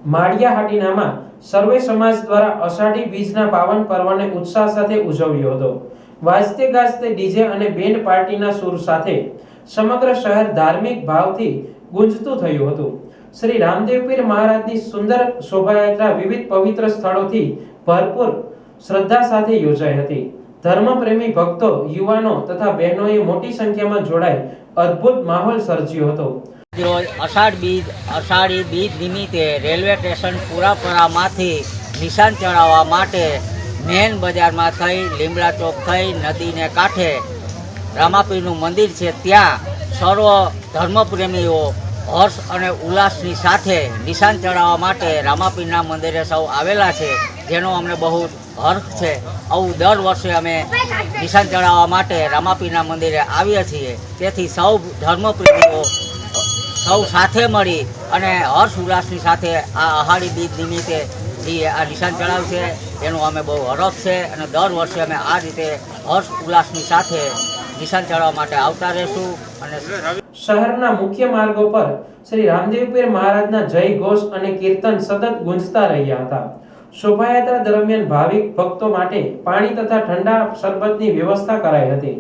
માળિયા હાટીનામાં સર્વે સમાજ દ્વારા અષાઢી બીજના પાવન પર્વને ઉત્સાહ સાથે ઉજવ્યો હતો। વાજતે ગાજતે ડીજે અને બેન્ડ પાર્ટીના સૂર સાથે સમગ્ર શહેર ધાર્મિક ભાવથી ગુંજતું થયું હતું। શ્રી રામદેવ પીર મહારાજની સુંદર શોભાયાત્રા વિવિધ પવિત્ર સ્થળોથી ભરપૂર શ્રદ્ધા સાથે યોજાઈ હતી। ધર્મપ્રેમી ભક્તો, યુવાનો તથા બહેનોએ મોટી સંખ્યામાં જોડાઈ અદ્ભુત માહોલ સર્જ્યો હતો। રોજ અષાઢી બીજ નિમિત્તે રેલવે સ્ટેશન પુરાપરામાંથી નિશાન ચડાવવા માટે મેન બજારમાં થઈ લીમડા ચોક થઈ નદીને કાંઠે રામાપીરનું મંદિર છે, ત્યાં સર્વ ધર્મપ્રેમીઓ હર્ષ અને ઉલ્લાસની સાથે નિશાન ચડાવવા માટે રામાપીરના મંદિરે સૌ આવેલા છે, જેનો અમને બહુ હર્ષ છે। આવું દર વર્ષે અમે નિશાન ચડાવવા માટે રામાપીરના મંદિરે આવીએ છીએ। તેથી સૌ ધર્મપ્રેમીઓ સૌ સાથે મળી અને હર્ષ ઉલ્લાસની સાથે આ અષાઢી બીજ નિમિત્તે આ નિશાન ચડાવશે, એનું અમે બહુ હરખ છે અને દર વર્ષે અમે આ રીતે હર્ષ ઉલ્લાસની સાથે નિશાન ચડાવવા માટે આવતા રહીશું। અને શહેરના મુખ્ય માર્ગો પર શ્રી રામદેવ પીર મહારાજના જય ઘોષ અને કીર્તન સતત ગુંજતા રહ્યા હતા। શોભાયાત્રા દરમિયાન ભાવિક ભક્તો માટે પાણી તથા ઠંડા શરબતની વ્યવસ્થા કરાઈ હતી।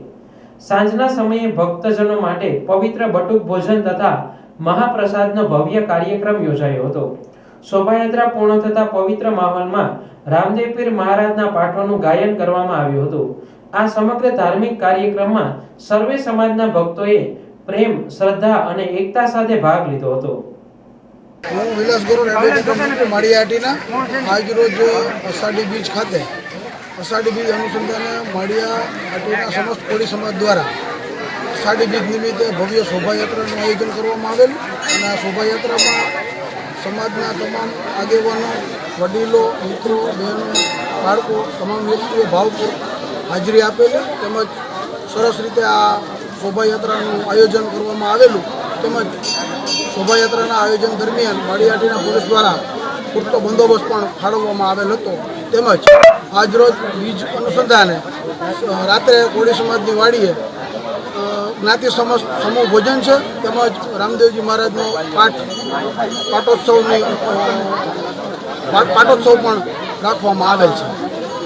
સાંજના સમયે ભક્તજનો માટે પવિત્ર બટુક ભોજન તથા મહાપ્રસાદનો ભવ્ય કાર્યક્રમ યોજાયો હતો। શોભાયાત્રા પૂર્ણ થતા પવિત્ર માહોલમાં રામદેવ પીર મહારાજના પાઠોનું ગાયન કરવામાં આવ્યું હતું। આ સમગ્ર ધાર્મિક કાર્યક્રમમાં સર્વે સમાજના ભક્તોએ પ્રેમ, શ્રદ્ધા અને એકતા સાથે ભાગ લીધો હતો। હું વિલાસ ગોરડ એડવોકેટ માળિયા હાટીના આજ રોજ અષાઢી બીજ ખાતે અષાઢી બીજ અનુસંધાને માળિયા હાટીના સમસ્ત કોળી સમાજ દ્વારા અષાઢી બીજ નિમિત્તે ભવ્ય શોભાયાત્રાનું આયોજન કરવામાં આવેલ અને આ શોભાયાત્રામાં સમાજના તમામ આગેવાનો, વડીલો, મિત્રો, બહેનો, બાળકો તમામ વ્યક્તિઓ ભાવપૂર્વક હાજરી આપેલી તેમજ સરસ રીતે આ શોભાયાત્રાનું આયોજન કરવામાં આવેલું તેમજ શોભાયાત્રાના આયોજન દરમિયાન માળિયા હાટીના પોલીસ દ્વારા પૂરતો બંદોબસ્ત પણ ફાળવવામાં આવેલ હતો। તેમજ આજરોજ બીજ અનુસંધાને રાત્રે કોળી સમાજની વાડીએ જ્ઞાતિ સમૂહ ભોજન છે તેમજ રામદેવજી મહારાજનો પાટોત્સવ પણ રાખવામાં આવેલ છે।